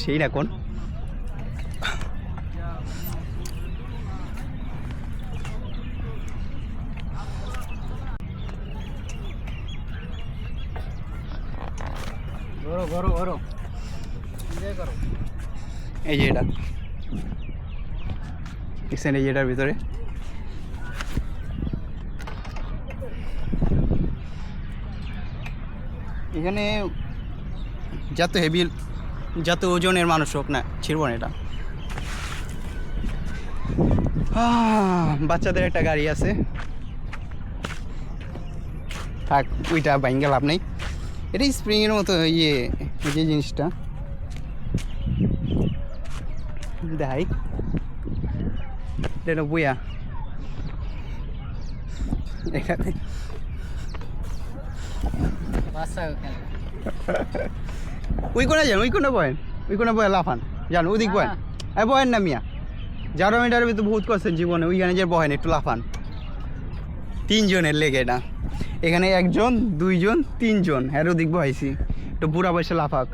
সেই এখন এই যে এটা দেখছেন, এই এটার ভিতরে এখানে যত হেভি যত ওজনের মানুষ হোক না ছিড়ব না এটা। বাচ্চাদের একটা গাড়ি আছে, থাক ওইটা বাইঙ্গা লাভ নেই। এটা স্প্রিংয়ের মতো ইয়ে যে জিনিসটা দেখাই, এটা বইয়া এখানে ওই কোনে যান, ওই কোনে বয়েন, ওই কোনে বয়ে লাফান যান, ওদিক বয়েন। বয়েন না মিয়া, যারো মিটার তো বহুত করছেন জীবনে, ওইখানে যে বহেন একটু লাফান। 3 জনের লেগে এটা, এখানে 1 জন 2 জন 3 জন এর ওদিক বহাইছি, একটু বুড়া বয়সে লাফাক।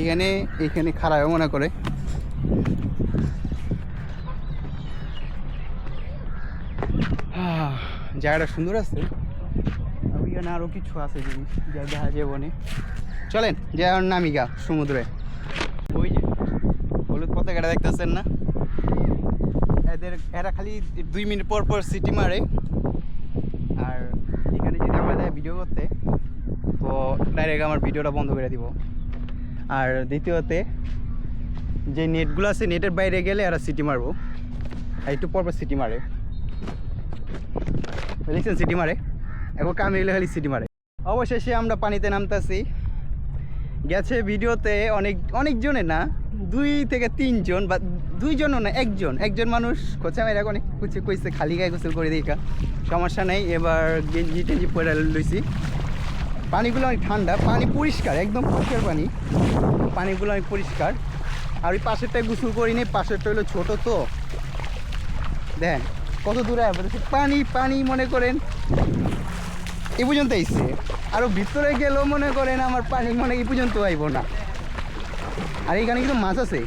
এখানে এখানে খারাপ মনে করে জায়গাটা সুন্দর আছে। ওইখানে আরো কিছু আছে জিনিস যা দেখা যাবে না। চলেন যে নামিকা সমুদ্রে। ওই যে হলুদ পতাকাটা দেখতেছেন না, এরা খালি 2 মিনিট পর পর সিটি মারে। আর এখানে যদি আমরা ভিডিও করতে তো ডাইরেক্ট আমার ভিডিওটা বন্ধ করে দিব। আর দ্বিতীয়তে যে নেটগুলো আছে নেটের বাইরে গেলে এরা সিটি মারবো, আর একটু পরপর সিটি মারে, দেখছেন সিটি মারে, এখন কামে গেলে খালি সিটি মারে। অবশেষে আমরা পানিতে নামতেছি। গেছে ভিডিওতে অনেকজনের না 2 থেকে 3 জন বা 2 জনও না, একজন মানুষ কোচা মেয়েরা অনেক কিছু কইছে খালি গায়ে গোসল করে দিই, সমস্যা নেই। এবার গেঞ্জি টেঞ্জি পরে লইছি। পানিগুলো অনেক ঠান্ডা, পানি পরিষ্কার, একদম পরিষ্কার পানিগুলো অনেক পরিষ্কার। আর ওই পাশেরটায় গোসল করিনি, পাশেরটা হলো ছোটো, তো দেখেন কত দূরে পানি মনে করেন এই পর্যন্ত আইসে, আরও ভিতরে গেলেও মনে করেন আমার পানি মনে এই পর্যন্ত আইব না। আর এইখানে কিন্তু মাছ আছে,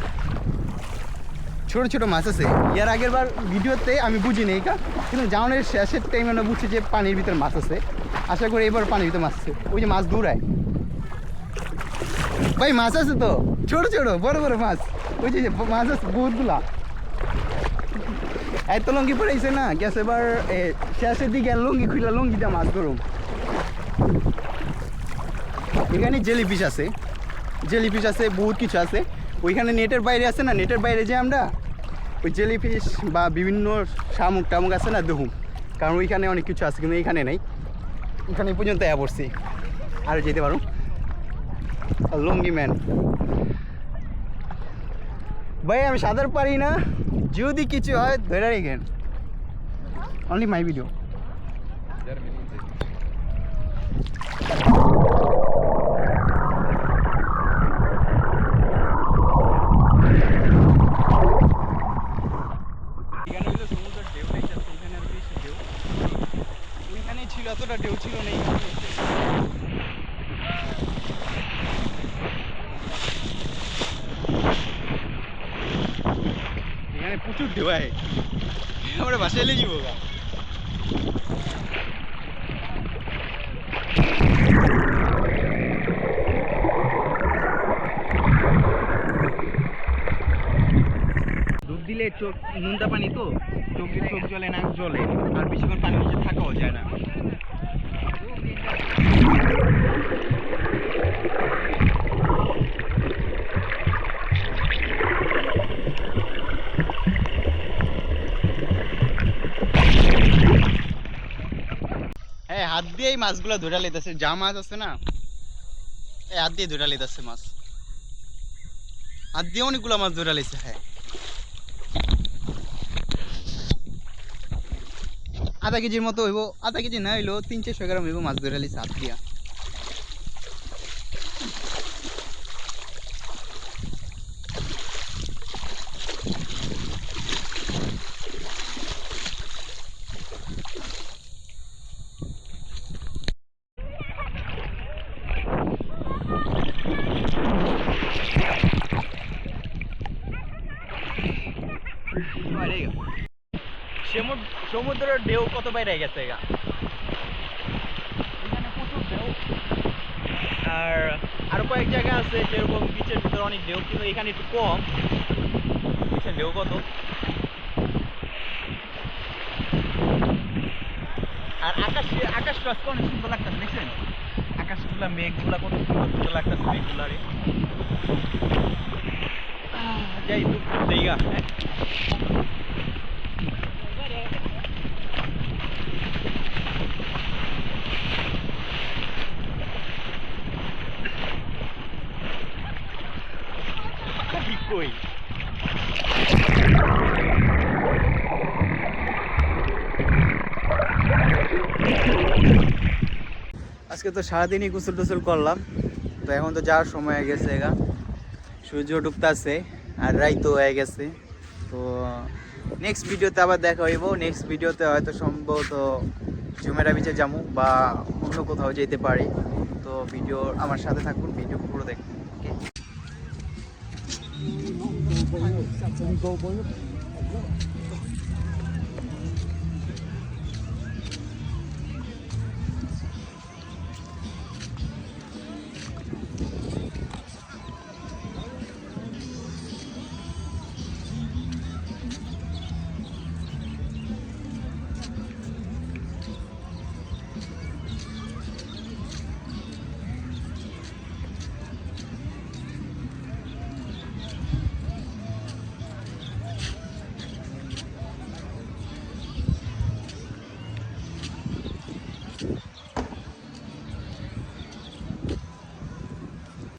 ছোট ছোট মাছ আছে। এর আগের বার ভিডিওতে আমি বুঝিনি এইটা, কিন্তু জাউনের শেষের টাইমে আমরা বুঝছি যে পানির ভিতরে মাছ আছে। আশা করি এবার পানির ভিতরে মাছ আছে। ওই যে মাছ দৌড়ায় ভাই, মাছ আছে তো, ছোট ছোট বড় বড় মাছ, ওই যে মাছ আছে বহুতগুলা। এত লঙ্গি পড়েছে না, গেছে এবার শেষের দিকে লঙ্গি খুলে লঙ্গিটা মাছ ধরুম। এখানে জেলিফিশ আছে, বহুত কিছু আছে। ওইখানে নেটের বাইরে আছে না, নেটের বাইরে যে আমরা ওই জেলিফিশ বা বিভিন্ন শামুক টামুক আছে না দেখুম, কারণ ওইখানে অনেক কিছু আছে, কিন্তু এইখানে নেই। এখানে পর্যন্ত পড়ছি, আরও যেতে পারো। লঙ্গি ম্যান ভাই, আমি সাঁতার পারি না, যদি কিছু হয় ধরে রেখেন। Only my video. ওইখানে ছিল, এতটা ঢেউ ছিল না। এখানে প্রচুর ঢেউ হয়, আমরা বাসায় এলে যাবো। ডুব দিলে চোখ নুনটা পানি তো, চোখ দিয়ে চোখ জ্বলে, নাক জ্বলে, আর বেশিক্ষণ পানির নিচে থাকাও যায় না। হ্যাঁ, হাত দিয়েই মাছগুলো ধরে লেতেছে, যা মাছ আছে না হাত দিয়ে ধরে লেতেছে মাছ, হাত দিয়ে অনেকগুলো মাছ ধরে লেছে। হ্যাঁ, আধা কেজির মতো হইব, আধা কেজি না হইলো 300-400 গ্রাম হইব মাছ ধরে লেছে হাত দিয়া। সমুদ্রের ঢেউ কত বাইরে গেছে গা, এখানে প্রচুর ঢেউ। আর আরো কয়েক জায়গা আছে যেরকম বিচের ভিতরে অনেক ঢেউ, কিন্তু এখানে একটু কম। দেখছেন ঢেউ কত। আর আকাশটা আজকে অনেক সুন্দর লাগতেছে, দেখছেন আকাশগুলা মেঘগুলা কত সুন্দর সুন্দর লাগতেছে মেঘগুলারে। যাই দুপুর জায়গা, হ্যাঁ কই আজকে তো সারাদিনই গোসল টোসল করলাম, তো এখন তো যাওয়ার সময় হয়ে গেছে গা, সূর্য ডুবতেছে আর রাইতো হয়ে গেছে। তো নেক্সট ভিডিওতে আবার দেখা হইব। নেক্সট ভিডিওতে হয়তো সম্ভবত জুমেরা বিচে যাবো বা অন্য কোথাও যেতে পারি। তো ভিডিও আমার সাথে থাকুন, ভিডিও পুরো দেখুন। Okay.